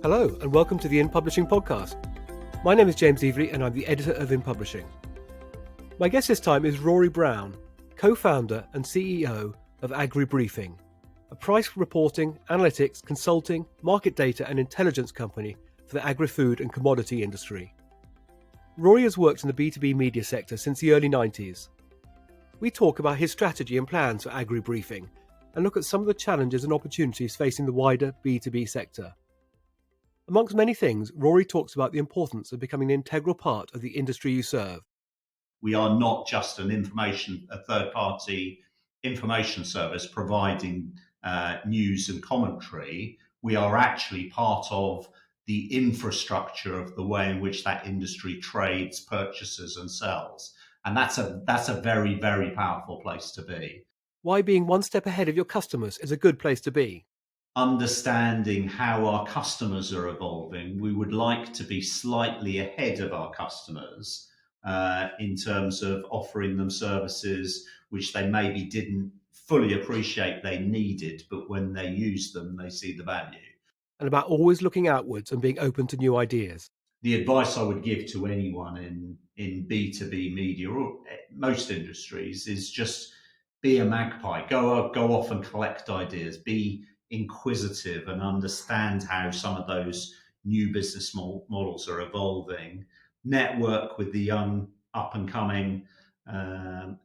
Hello and welcome to the In Publishing podcast. My name is James Evelegh and I'm the editor of In Publishing. My guest this time is Rory Brown, co-founder and CEO of AgriBriefing, a price reporting, analytics, consulting, market data and intelligence company for the agri-food and commodity industry. Rory has worked in the B2B media sector since the early 90s. We talk about his strategy and plans for AgriBriefing and look at some of the challenges and opportunities facing the wider B2B sector. Amongst many things, Rory talks about the importance of becoming an integral part of the industry you serve. We are not just a third-party information service providing news and commentary. We are actually part of the infrastructure of the way in which that industry trades, purchases and sells. And that's a very, very powerful place to be. Why being one step ahead of your customers is a good place to be. Understanding how our customers are evolving. We would like to be slightly ahead of our customers in terms of offering them services which they maybe didn't fully appreciate they needed, but when they use them, they see the value. And about always looking outwards and being open to new ideas. The advice I would give to anyone in B2B media or most industries is just be a magpie. Go off and collect ideas. Be inquisitive and understand how some of those new business models are evolving. Network with the young up and coming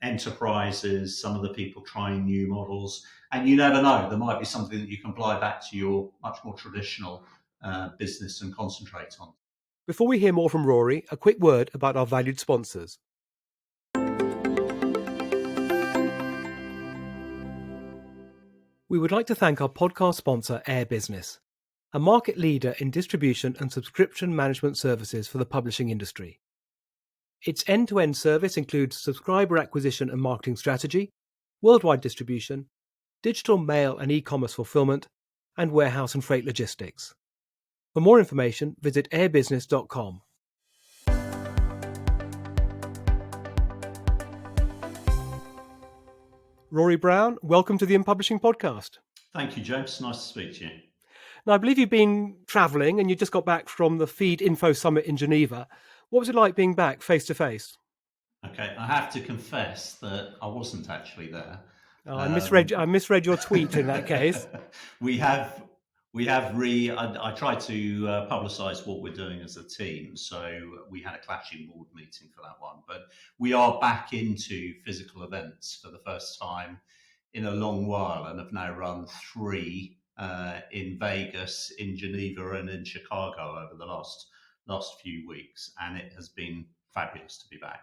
enterprises, some of the people trying new models, and you never know, there might be something that you can apply back to your much more traditional business and concentrate on. Before we hear more from Rory, a quick word about our valued sponsors. We would like to thank our podcast sponsor, Air Business, a market leader in distribution and subscription management services for the publishing industry. Its end-to-end service includes subscriber acquisition and marketing strategy, worldwide distribution, digital mail and e-commerce fulfillment, and warehouse and freight logistics. For more information, visit airbusiness.com. Rory Brown, welcome to the In Publishing podcast. Thank you, James. Nice to speak to you. Now, I believe you've been travelling and you just got back from the Feed Info Summit in Geneva. What was it like being back face to face? Okay, I have to confess that I wasn't actually there. Oh, I misread your tweet in that case. I tried to publicise what we're doing as a team, so we had a clashing board meeting for that one. But we are back into physical events for the first time in a long while, and have now run 3 in Vegas, in Geneva, and in Chicago over the last few weeks, and it has been fabulous to be back.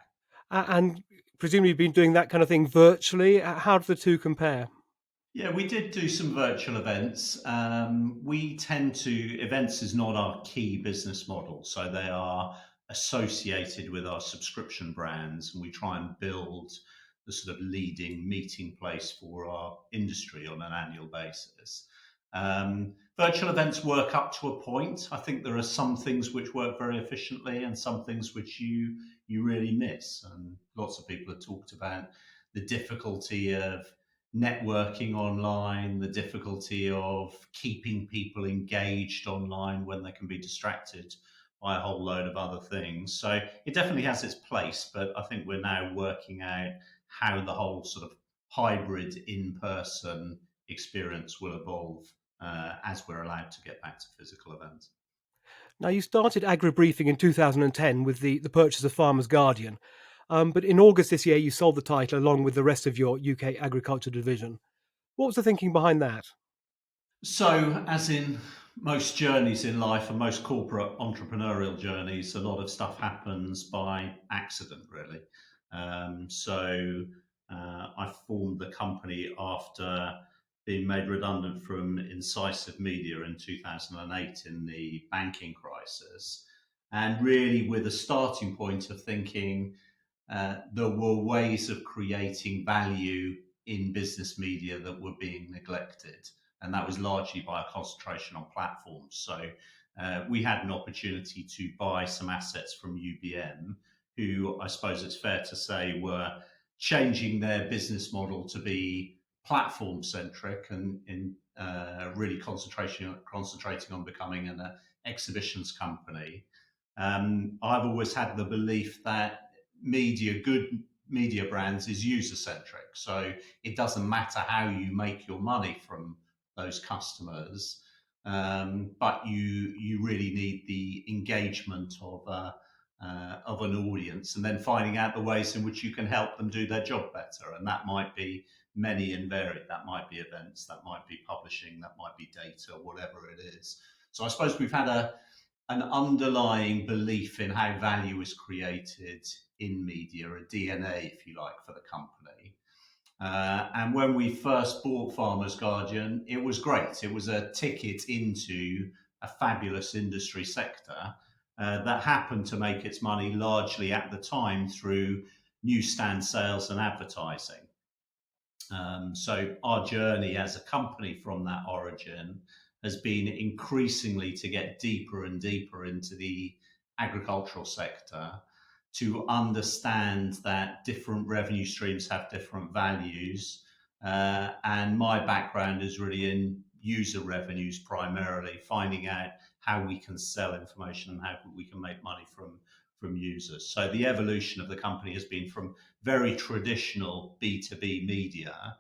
And presumably you've been doing that kind of thing virtually. How do the two compare? Yeah, we did do some virtual events. Events is not our key business model, so they are associated with our subscription brands, and we try and build the sort of leading meeting place for our industry on an annual basis. Virtual events work up to a point. I think there are some things which work very efficiently and some things which you really miss. And lots of people have talked about the difficulty of networking online, the difficulty of keeping people engaged online when they can be distracted by a whole load of other things. So it definitely has its place, but I think we're now working out how the whole sort of hybrid in-person experience will evolve as we're allowed to get back to physical events. Now, you started AgriBriefing in 2010 with the purchase of Farmer's Guardian. But in August this year, you sold the title along with the rest of your UK agriculture division. What was the thinking behind that? So, as in most journeys in life and most corporate entrepreneurial journeys, a lot of stuff happens by accident, really. I formed the company after being made redundant from Incisive Media in 2008 in the banking crisis, and really with a starting point of thinking there were ways of creating value in business media that were being neglected, and that was largely by a concentration on platforms. So we had an opportunity to buy some assets from UBM, who I suppose it's fair to say were changing their business model to be platform-centric and really concentrating on becoming an exhibitions company, I've always had the belief that good media brands is user-centric. So it doesn't matter how you make your money from those customers, but you really need the engagement of an audience, and then finding out the ways in which you can help them do their job better. And that might be many and varied. That might be events, that might be publishing, that might be data, whatever it is. So I suppose we've had an underlying belief in how value is created in media, a DNA, if you like, for the company. And when we first bought Farmers Guardian, it was great. It was a ticket into a fabulous industry sector that happened to make its money largely at the time through newsstand sales and advertising. So our journey as a company from that origin has been increasingly to get deeper and deeper into the agricultural sector, to understand that different revenue streams have different values. And my background is really in user revenues primarily, finding out how we can sell information and how we can make money from users. So the evolution of the company has been from very traditional B2B media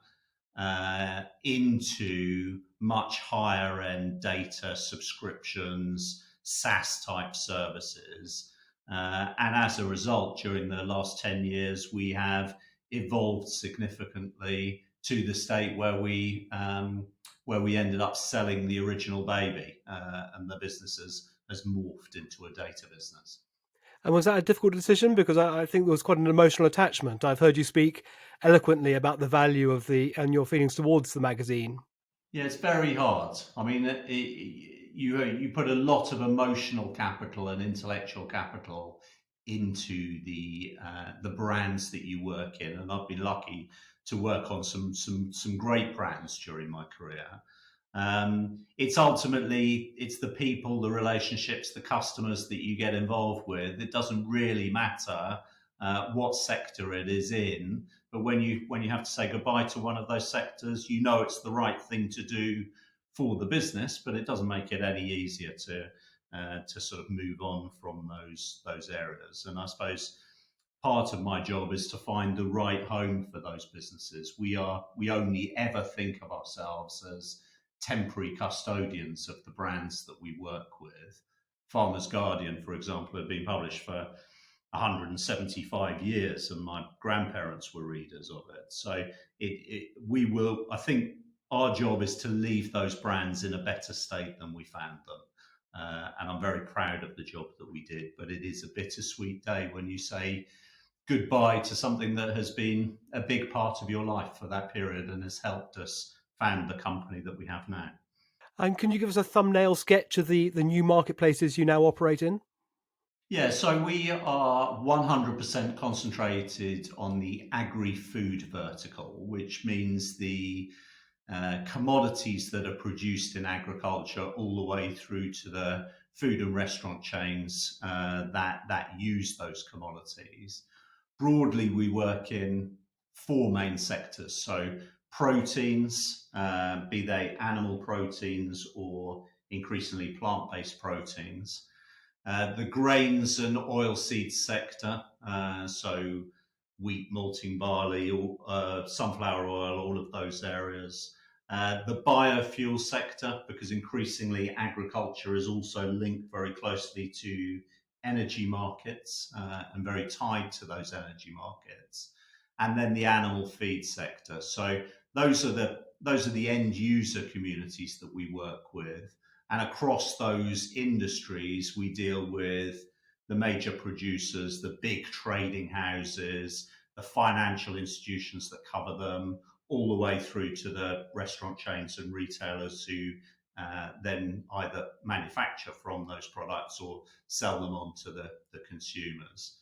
into much higher end data subscriptions, SaaS type services. And as a result, during the last 10 years, we have evolved significantly to the state where we ended up selling the original baby, and the business has morphed into a data business. And was that a difficult decision? Because I think there was quite an emotional attachment. I've heard you speak eloquently about the value of and your feelings towards the magazine. Yeah, it's very hard. I mean, you put a lot of emotional capital and intellectual capital into the brands that you work in, and I've been lucky to work on some great brands during my career. It's the people, the relationships, the customers that you get involved with. It doesn't really matter what sector it is in, but when you have to say goodbye to one of those sectors, you know it's the right thing to do for the business, but it doesn't make it any easier to sort of move on from those areas. And I suppose part of my job is to find the right home for those businesses. We only ever think of ourselves as temporary custodians of the brands that we work with. Farmers Guardian, for example, had been published for 175 years, and my grandparents were readers of it. So I think our job is to leave those brands in a better state than we found them. And I'm very proud of the job that we did, but it is a bittersweet day when you say goodbye to something that has been a big part of your life for that period and has helped us found the company that we have now. And can you give us a thumbnail sketch of the new marketplaces you now operate in? Yeah, so we are 100% concentrated on the agri-food vertical, which means the commodities that are produced in agriculture all the way through to the food and restaurant chains that use those commodities. Broadly, we work in four main sectors. So proteins, be they animal proteins or increasingly plant-based proteins. The grains and oilseed sector, so wheat, malting, barley, sunflower oil, all of those areas. The biofuel sector, because increasingly agriculture is also linked very closely to energy markets and very tied to those energy markets. And then the animal feed sector. So those are the end user communities that we work with. And across those industries, we deal with the major producers, the big trading houses, the financial institutions that cover them, all the way through to the restaurant chains and retailers who then either manufacture from those products or sell them on to the consumers.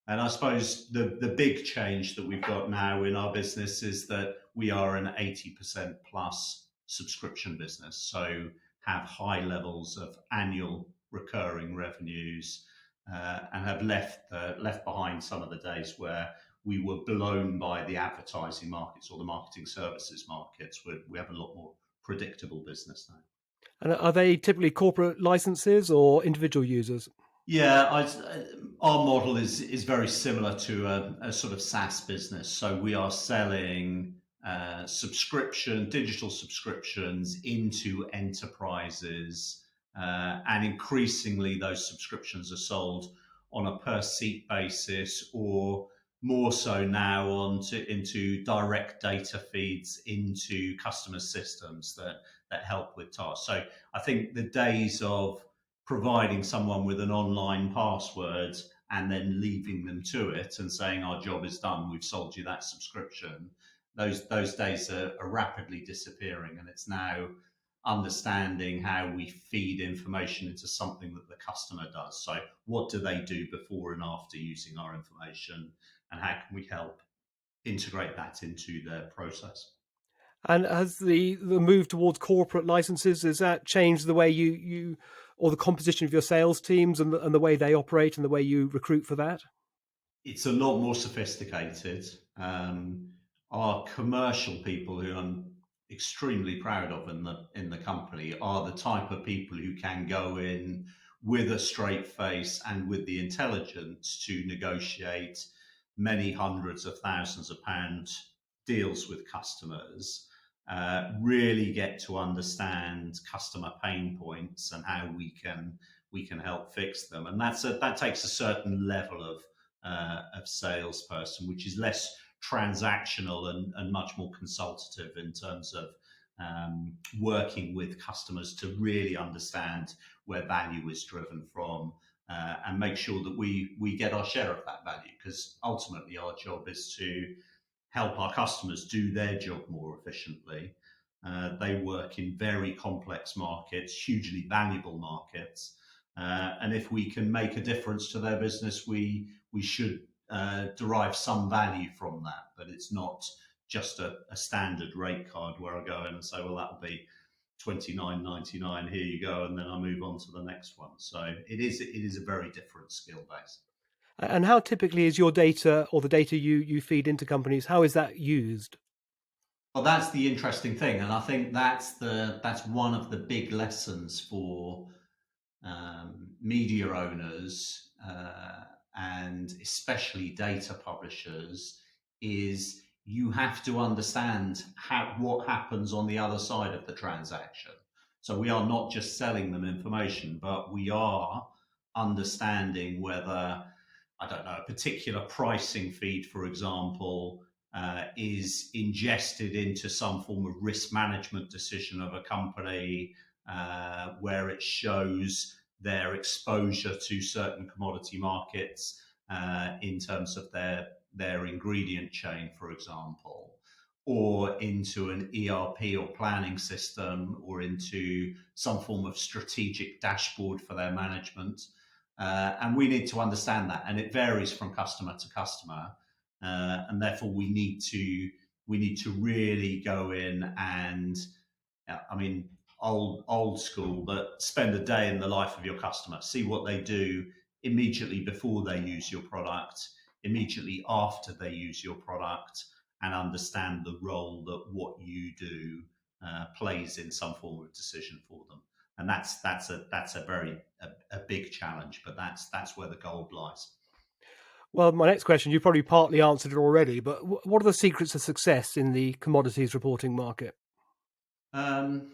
And I suppose the big change that we've got now in our business is that we are an 80% plus subscription business. So have high levels of annual recurring revenues and have left behind some of the days where we were blown by the advertising markets or the marketing services markets. We have a lot more predictable business now. And are they typically corporate licenses or individual users? Yeah, our model is very similar to a sort of SaaS business. So we are selling digital subscriptions into enterprises, and increasingly those subscriptions are sold on a per seat basis, or more so now into direct data feeds into customer systems that help with tasks. So I think the days of providing someone with an online password and then leaving them to it and saying our job is done, we've sold you that subscription, those days are rapidly disappearing, and it's now understanding how we feed information into something that the customer does. So what do they do before and after using our information, and how can we help integrate that into their process? And has the move towards corporate licenses, has that changed the way you or the composition of your sales teams and the way they operate and the way you recruit for that? It's a lot more sophisticated. Our commercial people, who I'm extremely proud of in the company, are the type of people who can go in with a straight face and with the intelligence to negotiate many hundreds of thousands of pound deals with customers. Really get to understand customer pain points and how we can help fix them, and that takes a certain level of salesperson, which is less transactional and much more consultative in terms of working with customers to really understand where value is driven from, and make sure that we get our share of that value, because ultimately our job is to help our customers do their job more efficiently. They work in very complex markets, hugely valuable markets, and if we can make a difference to their business, we should derive some value from that. But it's not just a standard rate card where I go in and say, well, that'll be 29.99. Here you go, and then I move on to the next one. So it is a very different skill base. And how typically is your data or the data you feed into companies, how is that used? Well, that's the interesting thing, and I think that's one of the big lessons for media owners, and especially data publishers, is you have to understand what happens on the other side of the transaction. So we are not just selling them information, but we are understanding whether, I don't know, a particular pricing feed, for example, is ingested into some form of risk management decision of a company, where it shows their exposure to certain commodity markets, in terms of their ingredient chain, for example, or into an ERP or planning system, or into some form of strategic dashboard for their management. And we need to understand that, and it varies from customer to customer, and therefore we need to really go in and, I mean, old school, but spend a day in the life of your customer, see what they do immediately before they use your product, immediately after they use your product, and understand the role that what you do plays in some form of decision for them. And that's a very a big challenge, but that's where the gold lies. Well, my next question, you probably partly answered it already, but what are the secrets of success in the commodities reporting market?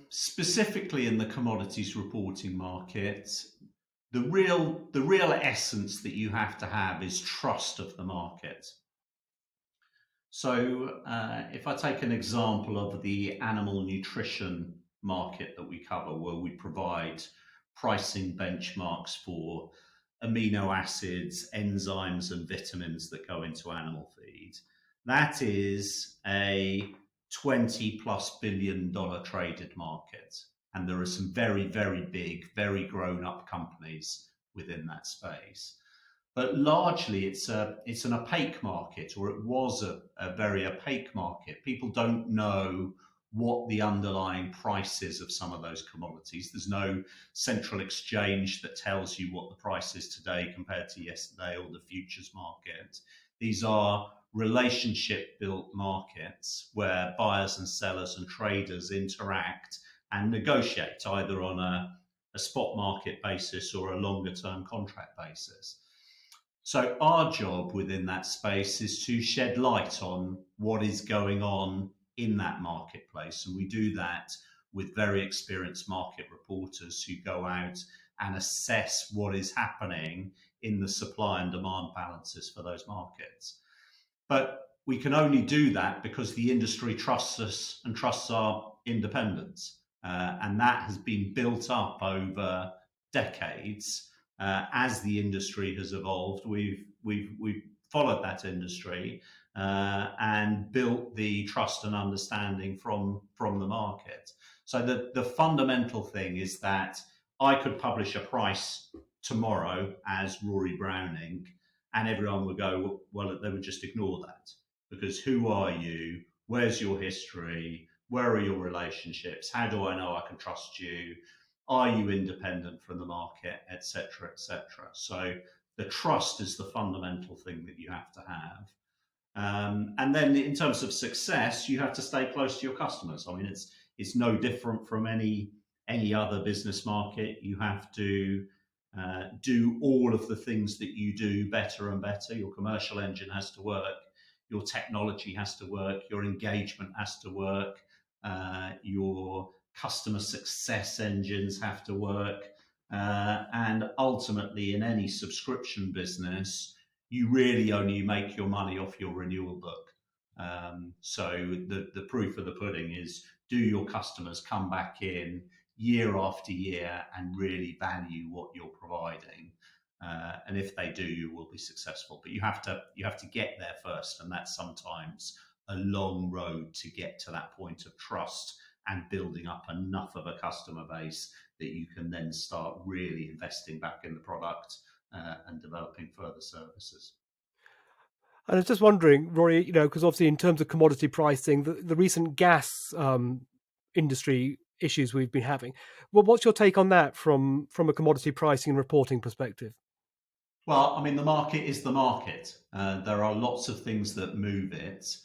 Specifically in the commodities reporting market, the real essence that you have to have is trust of the market. So, if I take an example of the animal nutrition market that we cover, where we provide pricing benchmarks for amino acids, enzymes, and vitamins that go into animal feed, that is a 20 plus $billion traded market. And there are some very, very big, very grown up companies within that space. But largely it's an opaque market, or it was a very opaque market. People don't know what the underlying price is of some of those commodities. There's no central exchange that tells you what the price is today compared to yesterday, or the futures market. These are relationship built markets where buyers and sellers and traders interact and negotiate either on a spot market basis or a longer term contract basis. So our job within that space is to shed light on what is going on in that marketplace. And we do that with very experienced market reporters who go out and assess what is happening in the supply and demand balances for those markets. But we can only do that because the industry trusts us and trusts our independence. And that has been built up over decades. As the industry has evolved, we've followed that industry and built the trust and understanding from the market. So the fundamental thing is that I could publish a price tomorrow as Rory Brown Inc., and everyone would go, well, they would just ignore that, because who are you? Where's your history? Where are your relationships? How do I know I can trust you? Are you independent from the market, etc., etc.? So the trust is the fundamental thing that you have to have. And then in terms of success, you have to stay close to your customers. I mean, it's no different from any other business market. You have to do all of the things that you do better and better. Your commercial engine has to work. Your technology has to work. Your engagement has to work. Your customer success engines have to work. And ultimately, in any subscription business, you really only make your money off your renewal book. So the proof of the pudding is, do your customers come back in year after year and really value what you're providing? And if they do, you will be successful. But you have to get there first, and that's sometimes a long road to get to that point of trust and building up enough of a customer base that you can then start really investing back in the product and developing further services. And I was just wondering, Rory, because obviously in terms of commodity pricing, the recent gas industry issues we've been having, well, what's your take on that from a commodity pricing and reporting perspective? Well, I mean, the market is the market. There are lots of things that move it.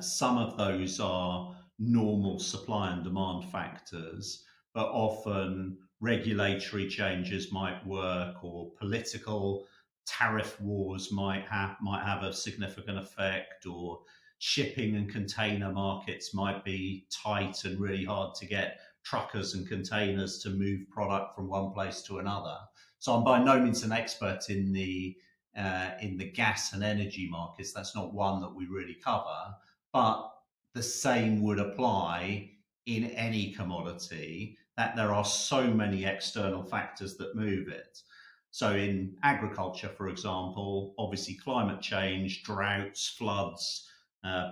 Some of those are normal supply and demand factors, but often regulatory changes might work, or political tariff wars might have a significant effect, or shipping and container markets might be tight and really hard to get truckers and containers to move product from one place to another. So I'm by no means an expert in the gas and energy markets. That's not one that we really cover, but the same would apply in any commodity, that there are so many external factors that move it. So in agriculture, for example, obviously climate change, droughts, floods,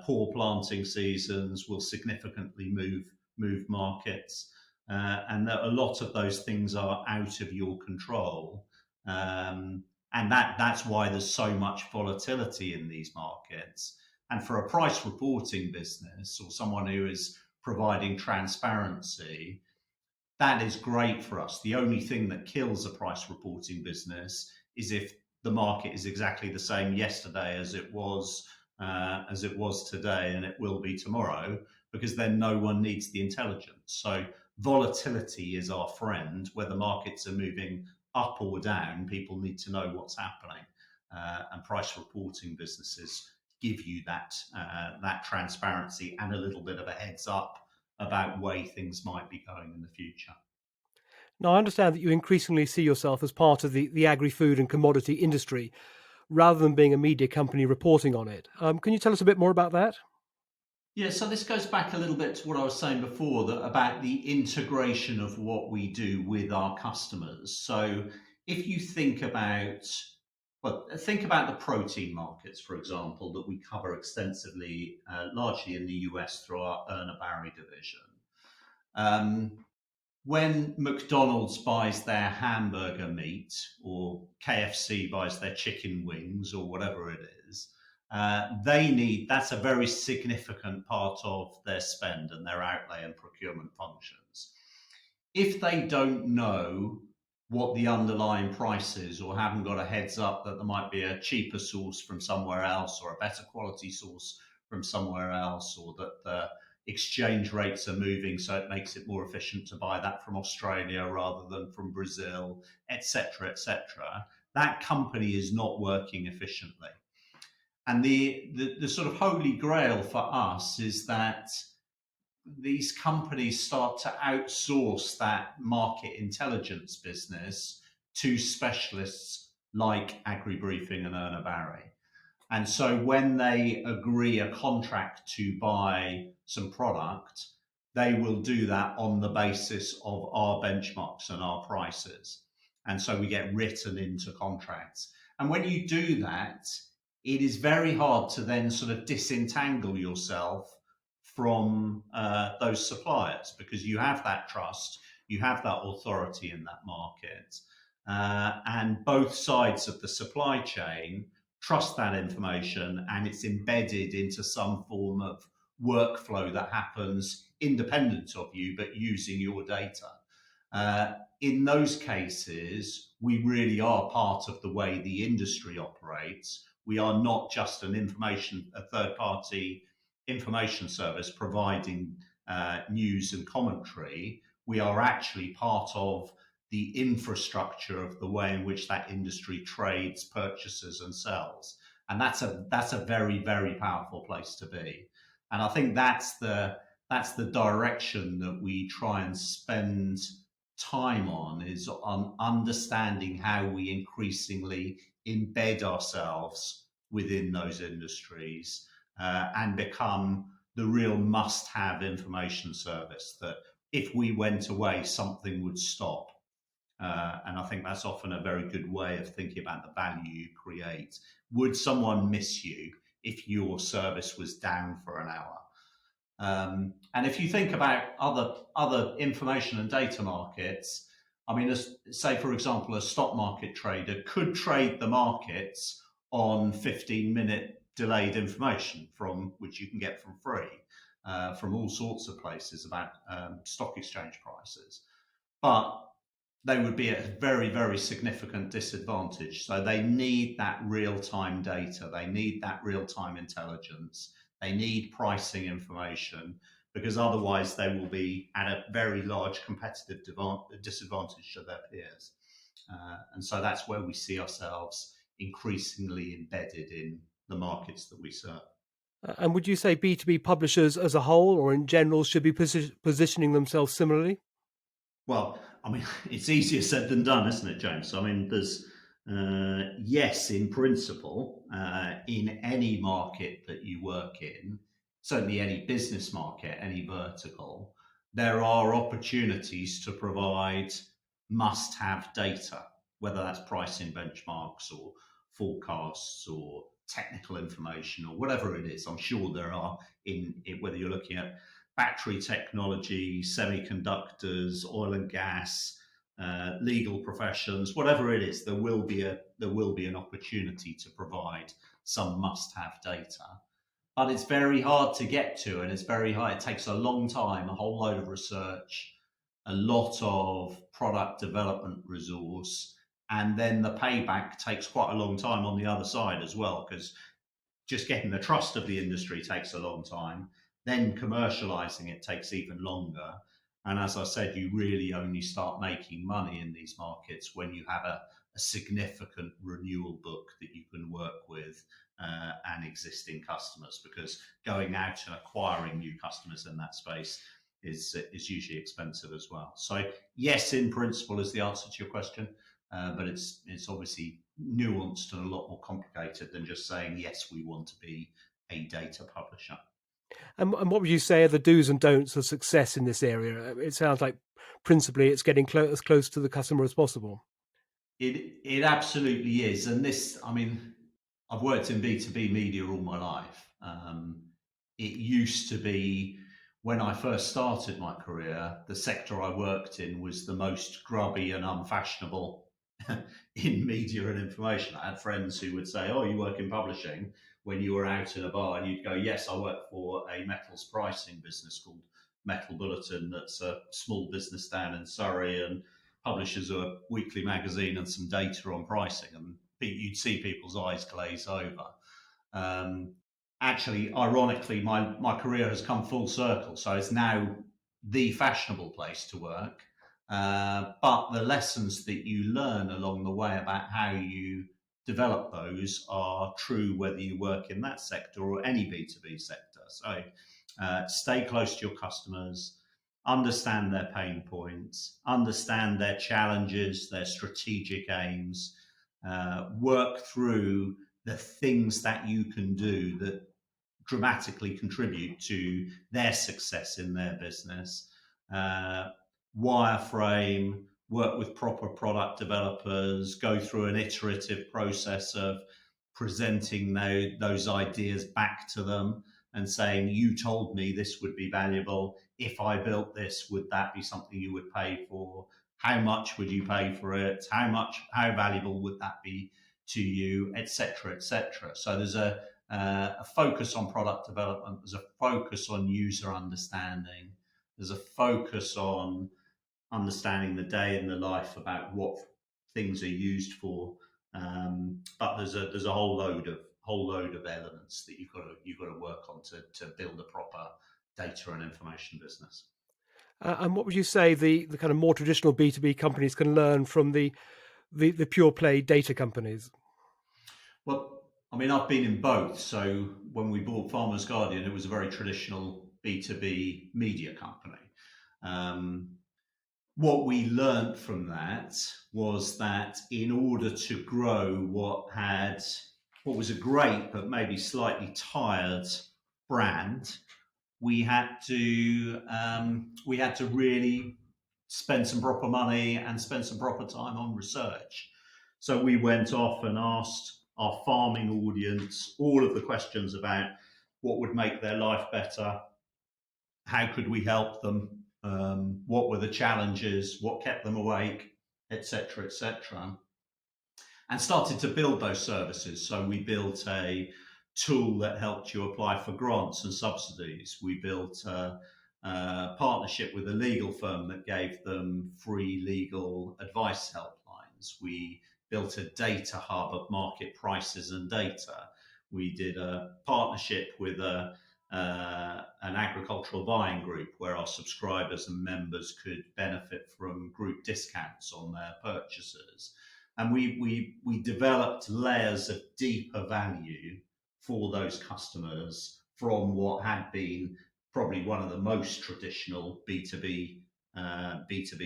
poor planting seasons will significantly move markets. And that a lot of those things are out of your control. And that's why there's so much volatility in these markets. And for a price reporting business, or someone who is providing transparency, that is great for us. The only thing that kills a price reporting business is if the market is exactly the same yesterday as it was today, and it will be tomorrow, because then no one needs the intelligence. So volatility is our friend. Whether markets are moving up or down, people need to know what's happening. And price reporting businesses give you that transparency and a little bit of a heads up about way things might be going in the future. Now, I understand that you increasingly see yourself as part of the agri-food and commodity industry, rather than being a media company reporting on it. Can you tell us a bit more about that? Yeah, so this goes back a little bit to what I was saying before, that about the integration of what we do with our customers. So if you think about the protein markets, for example, that we cover extensively, largely in the US through our Urner Barry division. When McDonald's buys their hamburger meat, or KFC buys their chicken wings, or whatever it is, that's a very significant part of their spend and their outlay and procurement functions. If they don't know what the underlying price is, or haven't got a heads up that there might be a cheaper source from somewhere else, or a better quality source from somewhere else, or that the exchange rates are moving, so it makes it more efficient to buy that from Australia rather than from Brazil, etc., etc. That company is not working efficiently. And the sort of holy grail for us is that these companies start to outsource that market intelligence business to specialists like AgriBriefing and Erna Barry. And so when they agree a contract to buy some product, they will do that on the basis of our benchmarks and our prices. And so we get written into contracts. And when you do that, it is very hard to then sort of disentangle yourself from those suppliers, because you have that trust, you have that authority in that market, and both sides of the supply chain trust that information, and it's embedded into some form of workflow that happens independent of you but using your data. In those cases, we really are part of the way the industry operates. We are not just a third-party information service providing news and commentary. We are actually part of the infrastructure of the way in which that industry trades, purchases, and sells. And that's a very, very powerful place to be. And I think that's the direction that we try and spend time on, is on understanding how we increasingly embed ourselves within those industries and become the real must-have information service that if we went away, something would stop. And I think that's often a very good way of thinking about the value you create. Would someone miss you if your service was down for an hour? And if you think about other information and data markets, I mean, say, for example, a stock market trader could trade the markets on 15-minute delayed information from which you can get from free from all sorts of places about stock exchange prices. But they would be at a very, very significant disadvantage. So they need that real-time data. They need that real-time intelligence. They need pricing information, because otherwise they will be at a very large competitive disadvantage to their peers. And so that's where we see ourselves increasingly embedded in the markets that we serve. And would you say B2B publishers as a whole or in general should be positioning themselves similarly? Well, I mean, it's easier said than done, isn't it, James? I mean, there's, yes, in principle, in any market that you work in, certainly any business market, any vertical, there are opportunities to provide must-have data, whether that's pricing benchmarks or forecasts or technical information or whatever it is. I'm sure there are, whether you're looking at battery technology, semiconductors, oil and gas, legal professions, whatever it is, there will be an opportunity to provide some must-have data. But it's very hard to get to, and it's very hard. It takes a long time, a whole load of research, a lot of product development resource, and then the payback takes quite a long time on the other side as well, because just getting the trust of the industry takes a long time. Then commercializing it takes even longer. And as I said, you really only start making money in these markets when you have a significant renewal book that you can work with and existing customers, because going out and acquiring new customers in that space is usually expensive as well. So yes, in principle is the answer to your question, but it's obviously nuanced and a lot more complicated than just saying, yes, we want to be a data publisher. And what would you say are the do's and don'ts of success in this area? It sounds like principally it's getting as close to the customer as possible. It absolutely is. And this, I mean, I've worked in B2B media all my life. It used to be, when I first started my career, the sector I worked in was the most grubby and unfashionable in media and information. I had friends who would say, "Oh, you work in publishing," when you were out in a bar, and you'd go, "Yes, I work for a metals pricing business called Metal Bulletin, that's a small business down in Surrey and publishes a weekly magazine and some data on pricing." And you'd see people's eyes glaze over. actually, ironically, my career has come full circle. So it's now the fashionable place to work. But the lessons that you learn along the way about how you develop those are true whether you work in that sector or any B2B sector. So stay close to your customers, understand their pain points, understand their challenges, their strategic aims, work through the things that you can do that dramatically contribute to their success in their business. Wireframe, work with proper product developers, go through an iterative process of presenting those ideas back to them and saying, you told me this would be valuable. If I built this, would that be something you would pay for? How much would you pay for it? How valuable would that be to you, etc., etc. So there's a focus on product development, there's a focus on user understanding, there's a focus on understanding the day in the life about what things are used for. But there's a whole load of elements that you've got to work on to build a proper data and information business. And what would you say the kind of more traditional B2B companies can learn from the pure play data companies? Well, I mean, I've been in both. So when we bought Farmers Guardian, it was a very traditional B2B media company. What we learnt from that was that in order to grow what was a great but maybe slightly tired brand, we had to really spend some proper money and spend some proper time on research. So we went off and asked our farming audience all of the questions about what would make their life better, how could we help them, what were the challenges, what kept them awake, etc., etc., and started to build those services. So we built a tool that helped you apply for grants and subsidies. We built a partnership with a legal firm that gave them free legal advice helplines. We built a data hub of market prices and data. We did a partnership with an agricultural buying group where our subscribers and members could benefit from group discounts on their purchases. And we developed layers of deeper value for those customers from what had been probably one of the most traditional B2B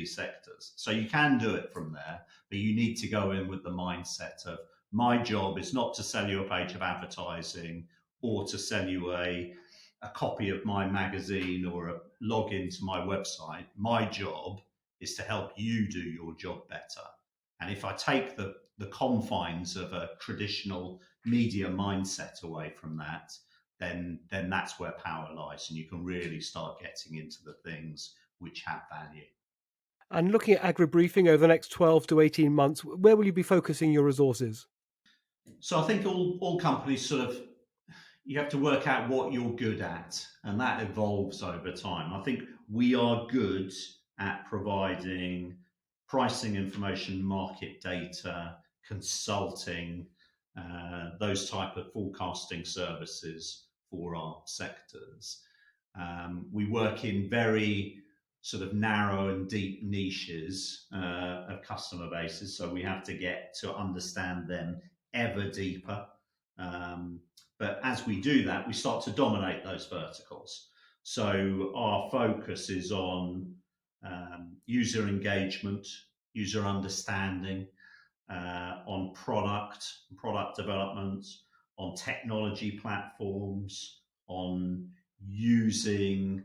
sectors. So you can do it from there, but you need to go in with the mindset of, my job is not to sell you a page of advertising or to sell you a copy of my magazine or a login to my website. My job is to help you do your job better. And if I take the confines of a traditional media mindset away from that, then that's where power lies, and you can really start getting into the things which have value. And looking at AgriBriefing over the next 12 to 18 months, where will you be focusing your resources? So I think all companies you have to work out what you're good at, and that evolves over time. I think we are good at providing pricing information, market data, consulting, those type of forecasting services for our sectors. We work in very sort of narrow and deep niches of customer bases, so we have to get to understand them ever deeper. But as we do that, we start to dominate those verticals. So our focus is on user engagement, user understanding, on product development, on technology platforms, on using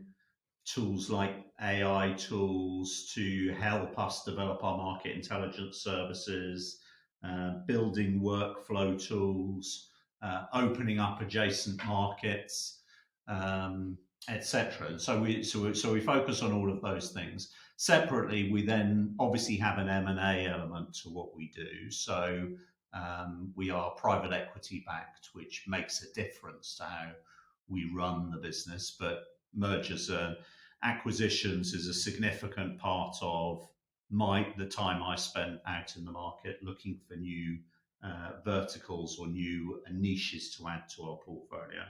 tools like AI tools to help us develop our market intelligence services, building workflow tools, opening up adjacent markets, etc. And so we focus on all of those things. Separately, we then obviously have an M&A element to what we do. So we are private equity backed, which makes a difference to how we run the business. But mergers and acquisitions is a significant part of the time I spent out in the market looking for new verticals or new niches to add to our portfolio.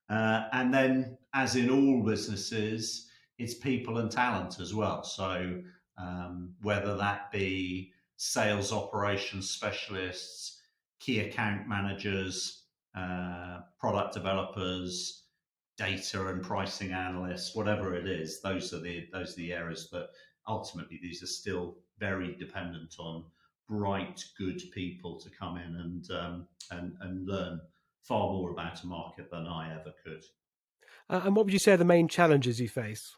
And then, as in all businesses, it's people and talent as well. So whether that be sales operations specialists, key account managers, product developers, data and pricing analysts, whatever it is, those are the areas that ultimately these are still very dependent on bright, good people to come in and learn far more about a market than I ever could. And what would you say are the main challenges you face?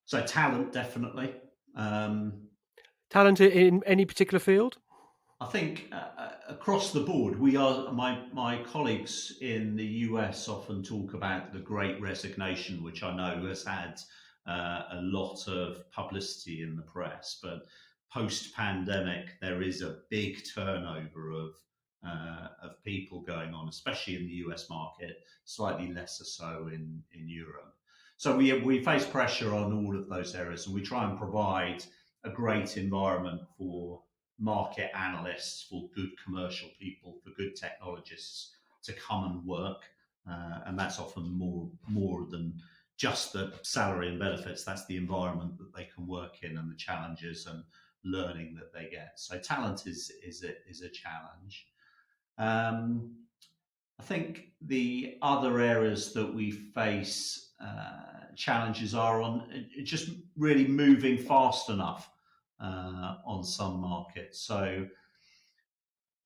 So talent, definitely. Um, Talent in any particular field? I think across the board, we are. My colleagues in the US often talk about the Great Resignation, which I know has had a lot of publicity in the press. But post-pandemic, there is a big turnover of people going on, especially in the US market, slightly lesser so in Europe. So we face pressure on all of those areas, and we try and provide a great environment for market analysts, for good commercial people, for good technologists to come and work. And that's often more than just the salary and benefits. That's the environment that they can work in and the challenges and learning that they get. So talent is a challenge. Um, I think the other areas that we face challenges are on just really moving fast enough on some markets. So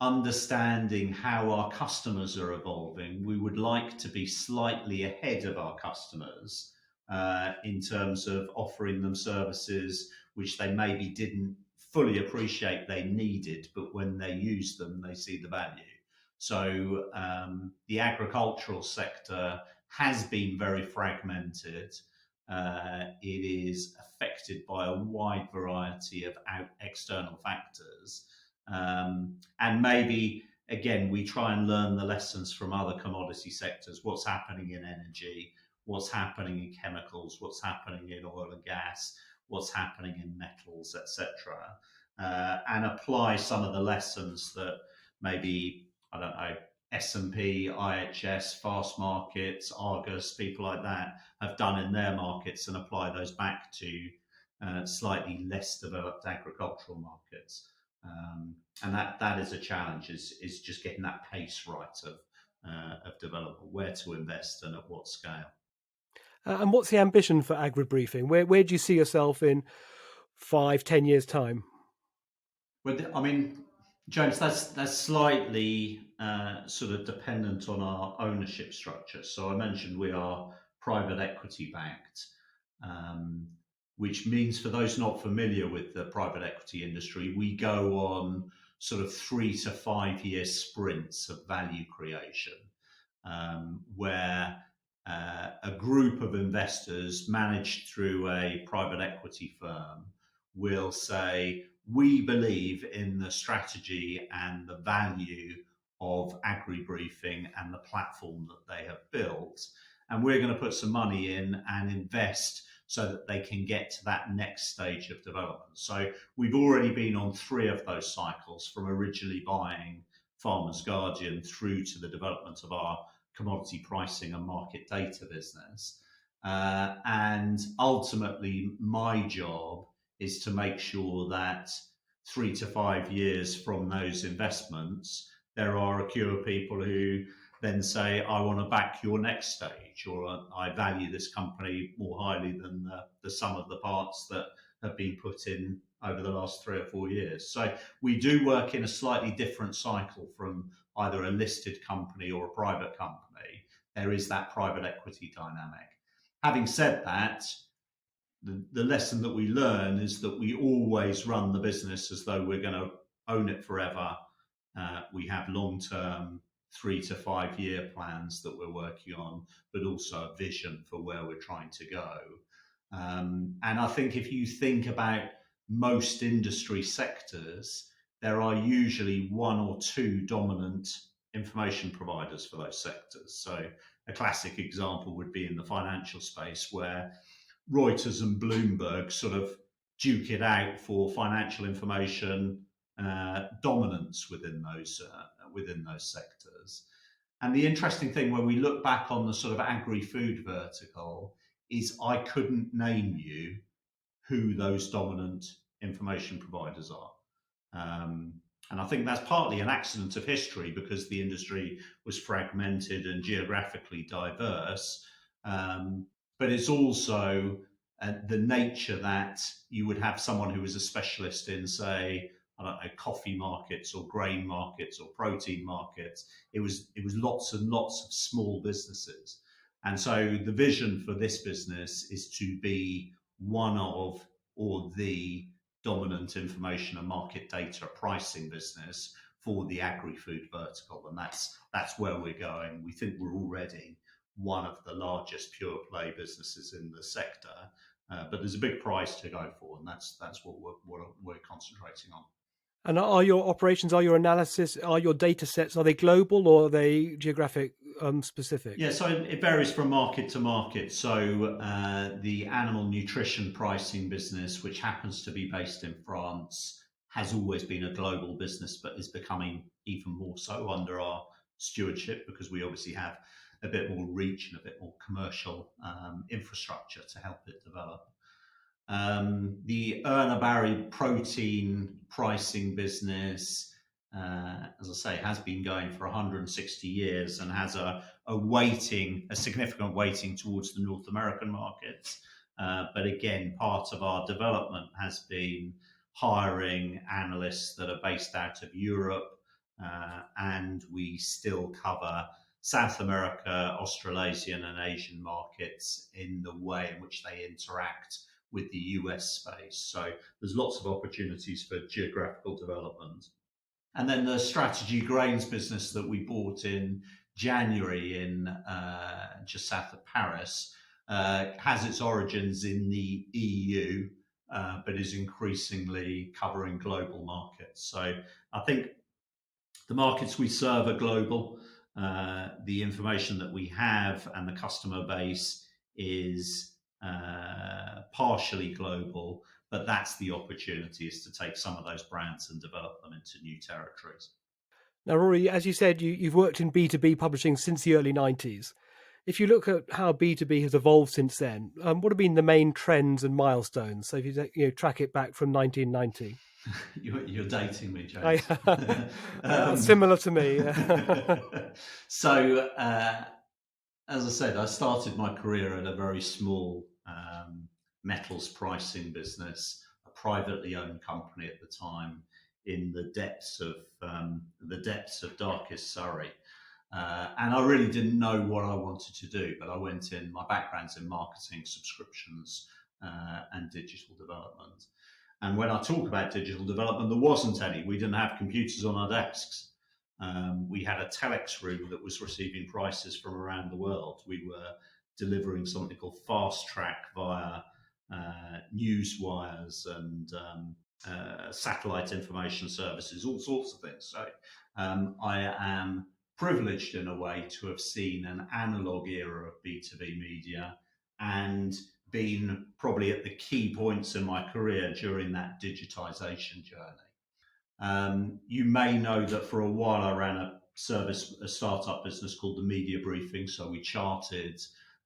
understanding how our customers are evolving, we would like to be slightly ahead of our customers in terms of offering them services which they maybe didn't fully appreciate they needed, but when they use them, they see the value. So the agricultural sector has been very fragmented. It is affected by a wide variety of external factors. And maybe, again, we try and learn the lessons from other commodity sectors, what's happening in energy, what's happening in chemicals, what's happening in oil and gas, what's happening in metals, etc., and apply some of the lessons that maybe, I don't know, S&P, IHS, Fast Markets, Argus, people like that have done in their markets and apply those back to slightly less developed agricultural markets. And that is a challenge, is just getting that pace right of development, where to invest and at what scale. And what's the ambition for AgriBriefing? Where do you see yourself in 5, 10 years' time? Well, I mean, James, that's slightly sort of dependent on our ownership structure. So I mentioned we are private equity backed, um, which means for those not familiar with the private equity industry, we go on sort of 3 to 5 year sprints of value creation, where a group of investors managed through a private equity firm will say, we believe in the strategy and the value of AgriBriefing and the platform that they have built. And we're going to put some money in and invest so that they can get to that next stage of development. So we've already been on 3 of those cycles, from originally buying Farmer's Guardian through to the development of our commodity pricing and market data business. And ultimately, my job is to make sure that 3 to 5 years from those investments, there are a queue of people who then say, I want to back your next stage, or I value this company more highly than the sum of the parts that have been put in over the last 3 or 4 years. So we do work in a slightly different cycle from either a listed company or a private company. There is that private equity dynamic. Having said that, the lesson that we learn is that we always run the business as though we're going to own it forever. We have long-term 3 to 5 year plans that we're working on, but also a vision for where we're trying to go. And I think if you think about most industry sectors, there are usually 1 or 2 dominant information providers for those sectors. So a classic example would be in the financial space, where Reuters and Bloomberg sort of duke it out for financial information dominance within those sectors. And the interesting thing when we look back on the sort of agri-food vertical is I couldn't name you who those dominant information providers are. Um, and I think that's partly an accident of history because the industry was fragmented and geographically diverse. Um, but it's also the nature that you would have someone who was a specialist in, say, I don't know, coffee markets or grain markets or protein markets. It was lots and lots of small businesses. And so the vision for this business is to be one of or the dominant information and market data pricing business for the agri-food vertical, and that's where we're going. We think we're already one of the largest pure play businesses in the sector, but there's a big prize to go for, and that's what we're concentrating on. And are your operations, are your analysis, are your data sets, are they global or are they geographic specific? Yeah, so it varies from market to market. So the animal nutrition pricing business, which happens to be based in France, has always been a global business, but is becoming even more so under our stewardship because we obviously have a bit more reach and a bit more commercial infrastructure to help it develop. The Erna Barry protein pricing business, as I say, has been going for 160 years and has a significant weighting towards the North American markets. But again, part of our development has been hiring analysts that are based out of Europe, and we still cover South America, Australasian, and Asian markets in the way in which they interact with the US space. So there's lots of opportunities for geographical development. And then the strategy grains business that we bought in January in just south of Paris has its origins in the EU, but is increasingly covering global markets. So I think the markets we serve are global. The information that we have and the customer base is partially global, but that's the opportunity, is to take some of those brands and develop them into new territories. Now, Rory, as you said, you've worked in B2B publishing since the early 90s. If you look at how B2B has evolved since then, what have been the main trends and milestones? So if you track it back from 1990. You're dating me, James. Similar to me. So, as I said, I started my career at a very small metals pricing business, a privately owned company at the time, in the depths of darkest Surrey. And I really didn't know what I wanted to do, but I went in. My background's in marketing, subscriptions, and digital development. And when I talk about digital development, there wasn't any. We didn't have computers on our desks. We had a telex room that was receiving prices from around the world. We were delivering something called fast track via news wires and satellite information services, all sorts of things. So I am privileged in a way to have seen an analog era of B2B media and been probably at the key points in my career during that digitization journey. You may know that for a while I ran a startup business called the Media Briefing. So we charted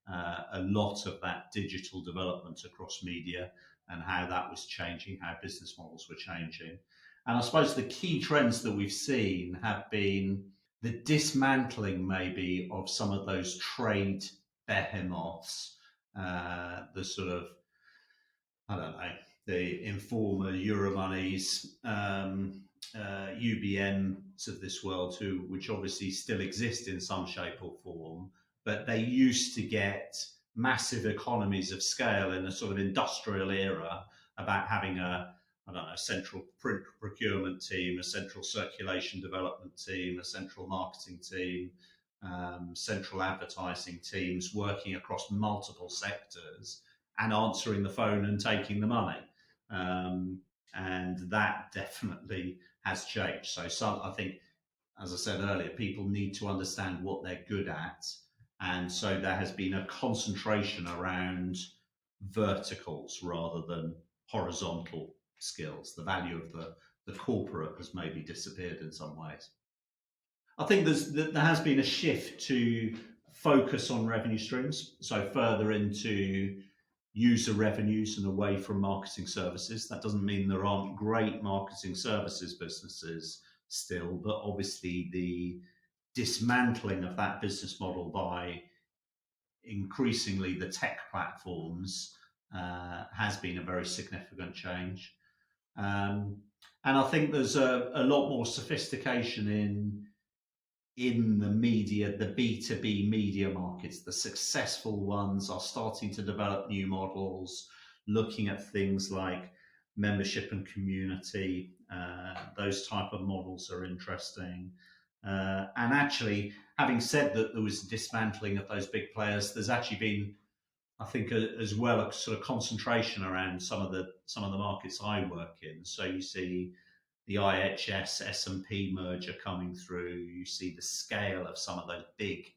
a lot of that digital development across media and how that was changing, how business models were changing. And I suppose the key trends that we've seen have been the dismantling maybe of some of those trade behemoths, the sort of, I don't know, the Informa, Euromonies, UBMs of this world, which obviously still exist in some shape or form, but they used to get massive economies of scale in a sort of industrial era about having a central print procurement team, a central circulation development team, a central marketing team, central advertising teams working across multiple sectors and answering the phone and taking the money. And that definitely has changed. So I think, as I said earlier, people need to understand what they're good at. And so there has been a concentration around verticals rather than horizontal skills. The value of the corporate has maybe disappeared in some ways. I think there has been a shift to focus on revenue streams, so further into user revenues and away from marketing services. That doesn't mean there aren't great marketing services businesses still, but obviously the dismantling of that business model by increasingly the tech platforms has been a very significant change. Um, and I think there's a lot more sophistication in the media, the B2B media markets. The successful ones are starting to develop new models, looking at things like membership and community. Those type of models are interesting. And actually, having said that there was dismantling of those big players, there's actually been, I think, as well, a sort of concentration around some of the markets I work in. So you see the IHS S&P merger coming through. You see the scale of some of those big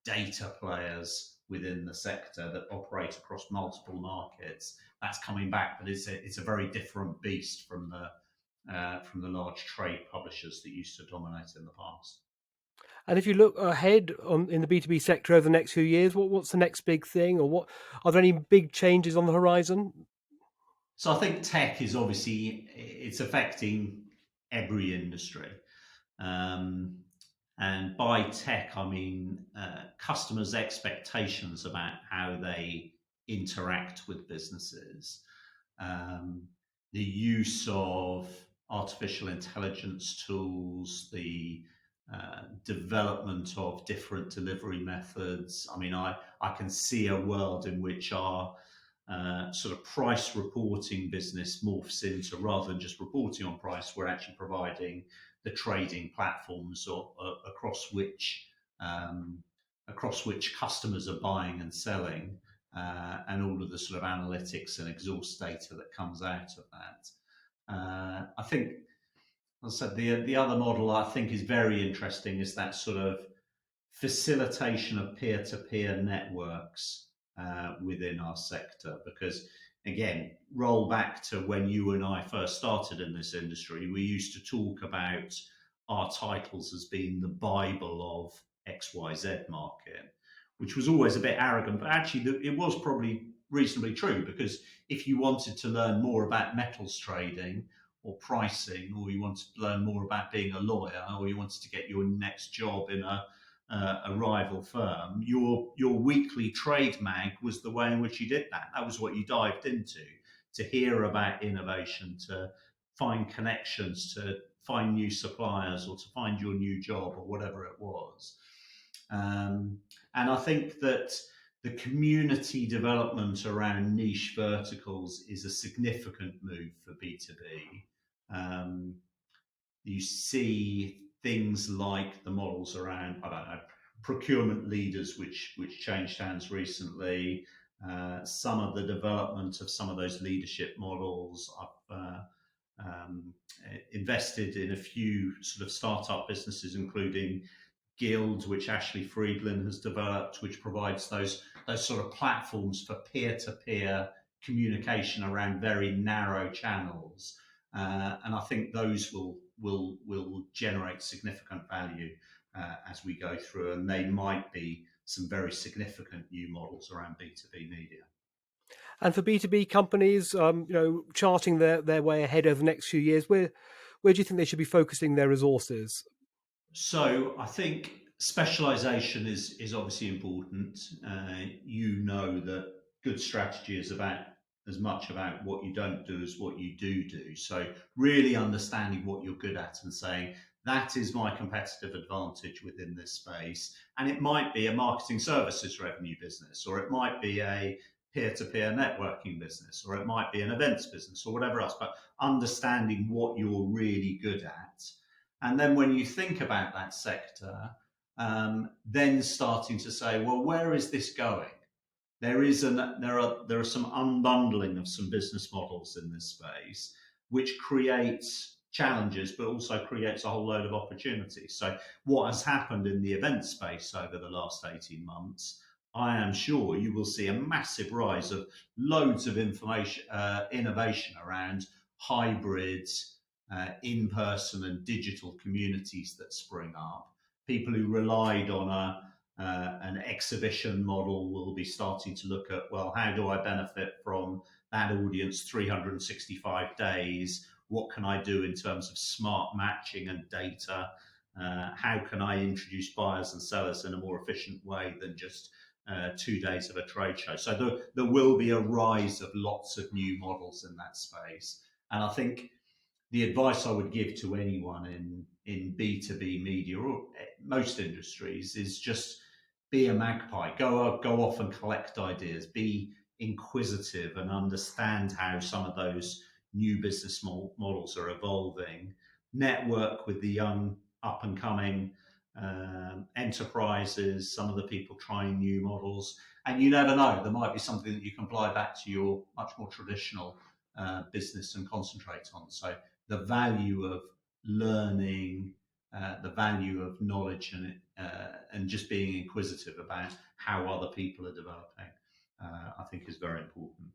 data players within the sector that operate across multiple markets. That's coming back, but it's a very different beast from the large trade publishers that used to dominate in the past. And if you look ahead in the B2B sector over the next few years, what's the next big thing, or what are there any big changes on the horizon? So I think tech is obviously it's affecting every industry. Um, and by tech, I mean customers' expectations about how they interact with businesses, um, the use of artificial intelligence tools, the development of different delivery methods. I mean, I can see a world in which our sort of price reporting business morphs into, rather than just reporting on price, we're actually providing the trading platforms um, across which customers are buying and selling, and all of the sort of analytics and exhaust data that comes out of that. I think, as I said, the other model I think is very interesting is that sort of facilitation of peer-to-peer networks within our sector. Because again, roll back to when you and I first started in this industry, we used to talk about our titles as being the Bible of XYZ market, which was always a bit arrogant, but actually it was probably reasonably true. Because if you wanted to learn more about metals trading or pricing, or you wanted to learn more about being a lawyer, or you wanted to get your next job in a rival firm, your weekly trade mag was the way in which you did that. That was what you dived into, to hear about innovation, to find connections, to find new suppliers, or to find your new job, or whatever it was. And I think that the community development around niche verticals is a significant move for B2B. You see things like the models around, I don't know, procurement leaders, which changed hands recently. Some of the development of some of those leadership models. I've invested in a few sort of startup businesses, including Guild, which Ashley Friedland has developed, which provides those sort of platforms for peer-to-peer communication around very narrow channels. And I think those will generate significant value as we go through, and they might be some very significant new models around B2B media. And for B2B companies, charting their way ahead over the next few years, where do you think they should be focusing their resources? So I think specialization is obviously important. You know that good strategy is about as much about what you don't do as what you do. So really understanding what you're good at and saying, that is my competitive advantage within this space. And it might be a marketing services revenue business, or it might be a peer-to-peer networking business, or it might be an events business, or whatever else, but understanding what you're really good at. And then when you think about that sector, then starting to say, well, where is this going? There are some unbundling of some business models in this space, which creates challenges, but also creates a whole load of opportunities. So what has happened in the event space over the last 18 months, I am sure you will see a massive rise of loads of information, innovation around hybrids, in-person and digital communities that spring up. people who relied on an exhibition model will be starting to look at, well, how do I benefit from that audience 365 days? What can I do in terms of smart matching and data? How can I introduce buyers and sellers in a more efficient way than just 2 days of a trade show? So there will be a rise of lots of new models in that space. And I think the advice I would give to anyone in B2B media or most industries is just be a magpie. Go off and collect ideas. Be inquisitive and understand how some of those new business models are evolving. Network with the young up and coming enterprises, some of the people trying new models. And you never know, there might be something that you can apply back to your much more traditional business and concentrate on. So the value of learning, the value of knowledge, and just being inquisitive about how other people are developing, I think is very important.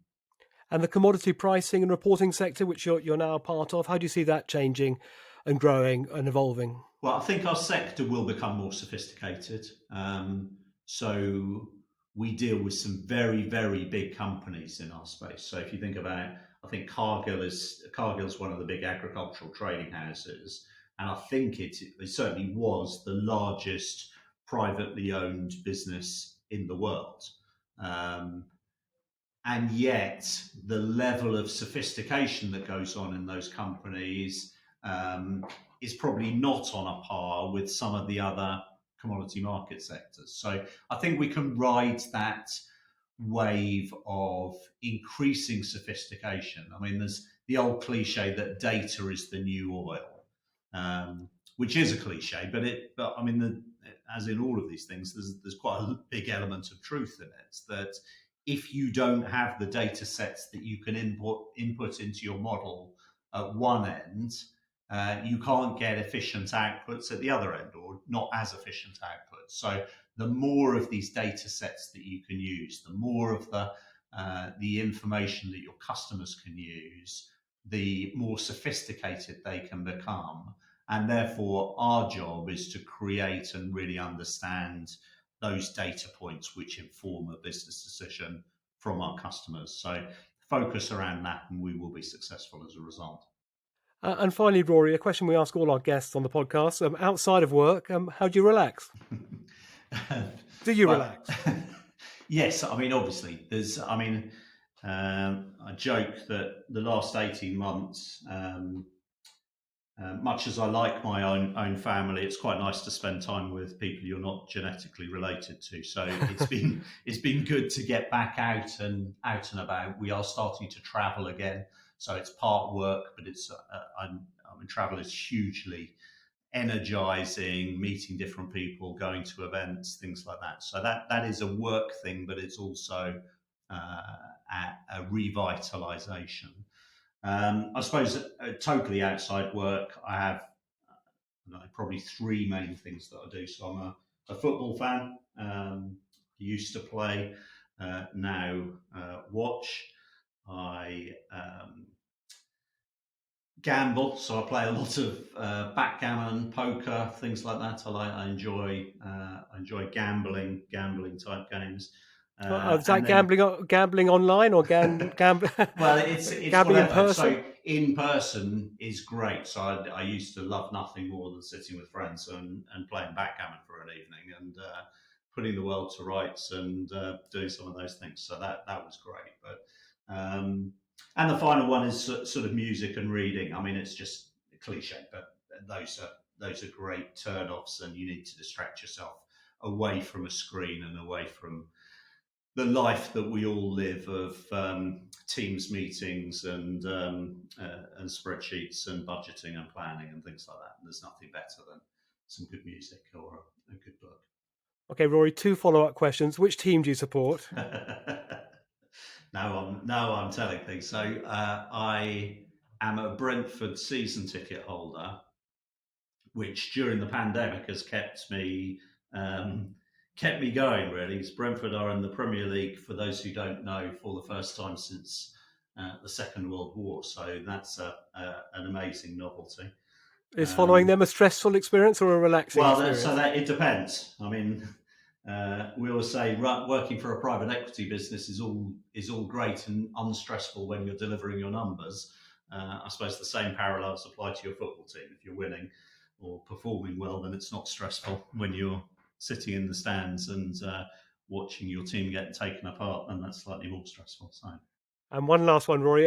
And the commodity pricing and reporting sector, which you're now a part of, how do you see that changing and growing and evolving? Well, I think our sector will become more sophisticated. So we deal with some very, very big companies in our space. So if you think about, I think Cargill's one of the big agricultural trading houses, and I think it certainly was the largest privately owned business in the world. And yet, the level of sophistication that goes on in those companies is probably not on a par with some of the other commodity market sectors. So I think we can ride that wave of increasing sophistication. I mean, there's the old cliche that data is the new oil, which is a cliche, but I mean, as in all of these things, there's quite a big element of truth in it. That if you don't have the data sets that you can input into your model at one end, you can't get efficient outputs at the other end, or not as efficient outputs. So the more of these data sets that you can use, the more of the information that your customers can use, the more sophisticated they can become. And therefore, our job is to create and really understand those data points which inform a business decision from our customers. So focus around that, and we will be successful as a result. And finally, Rory, a question we ask all our guests on the podcast: outside of work, how do you relax? Do you relax? Yes, I mean, obviously, there's. I mean, I joke that the last 18 months. Much as I like my own family, it's quite nice to spend time with people you're not genetically related to. So it's been good to get back out and about. We are starting to travel again, so it's part work, but it's I mean, travel is hugely energizing. Meeting different people, going to events, things like that. So that is a work thing, but it's also a revitalization. I suppose totally outside work, I have probably three main things that I do. So I'm a football fan. Used to play, now watch. I gamble, so I play a lot of backgammon, poker, things like that. I enjoy gambling type games. Is that gambling online or gambling? Well, it's gambling whatever. in person? So in person is great. So I used to love nothing more than sitting with friends and playing backgammon for an evening and putting the world to rights and doing some of those things. So that was great. But and the final one is sort of music and reading. I mean, it's just a cliche, but those are great turn-offs, and you need to distract yourself away from a screen and away from the life that we all live of Teams meetings and spreadsheets and budgeting and planning and things like that. And there's nothing better than some good music or a good book. Okay, Rory, 2 follow-up questions. Which team do you support? Now I'm telling things. So I am a Brentford season ticket holder, which during the pandemic has kept me going, really. Because Brentford are in the Premier League, for those who don't know, for the first time since the Second World War. So that's an amazing novelty. Is following them a stressful experience or a relaxing experience? So that it depends. I mean, we always say working for a private equity business is all great and unstressful when you're delivering your numbers. I suppose the same parallels apply to your football team. If you're winning or performing well, then it's not stressful. When you're sitting in the stands and watching your team get taken apart, then that's slightly more stressful. So. And one last one, Rory.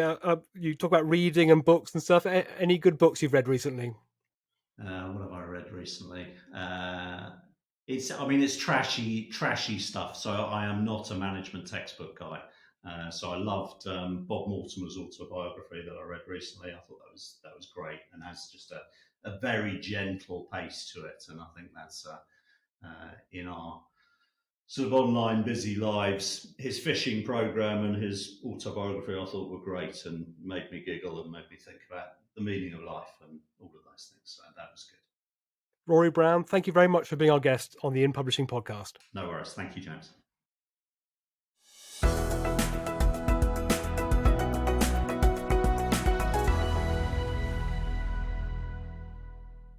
You talk about reading and books and stuff. Any good books you've read recently? What have I read recently? It's trashy stuff. So I am not a management textbook guy. So I loved Bob Mortimer's autobiography that I read recently. I thought that was great and has just a very gentle pace to it. And I think that's in our sort of online busy lives. His fishing program and his autobiography I thought were great and made me giggle and made me think about the meaning of life and all of those things. So that was good. Rory Brown, thank you very much for being our guest on the In Publishing podcast. No worries. Thank you, James.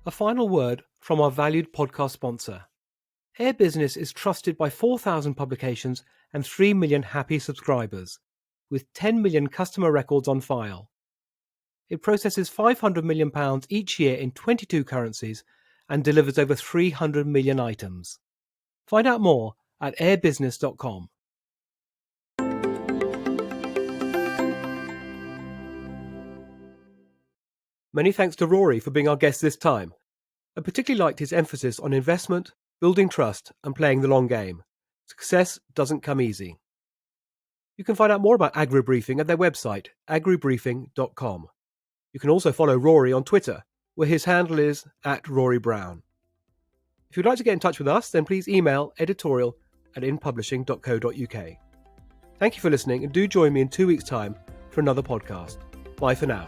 A final word from our valued podcast sponsor. Air Business is trusted by 4,000 publications and 3 million happy subscribers, with 10 million customer records on file. It processes £500 million each year in 22 currencies and delivers over 300 million items. Find out more at airbusiness.com. Many thanks to Rory for being our guest this time. I particularly liked his emphasis on investment, building trust, and playing the long game. Success doesn't come easy. You can find out more about AgriBriefing at their website, agribriefing.com. You can also follow Rory on Twitter, where his handle is @RoryBrown. If you'd like to get in touch with us, then please email editorial@inpublishing.co.uk. Thank you for listening, and do join me in 2 weeks' time for another podcast. Bye for now.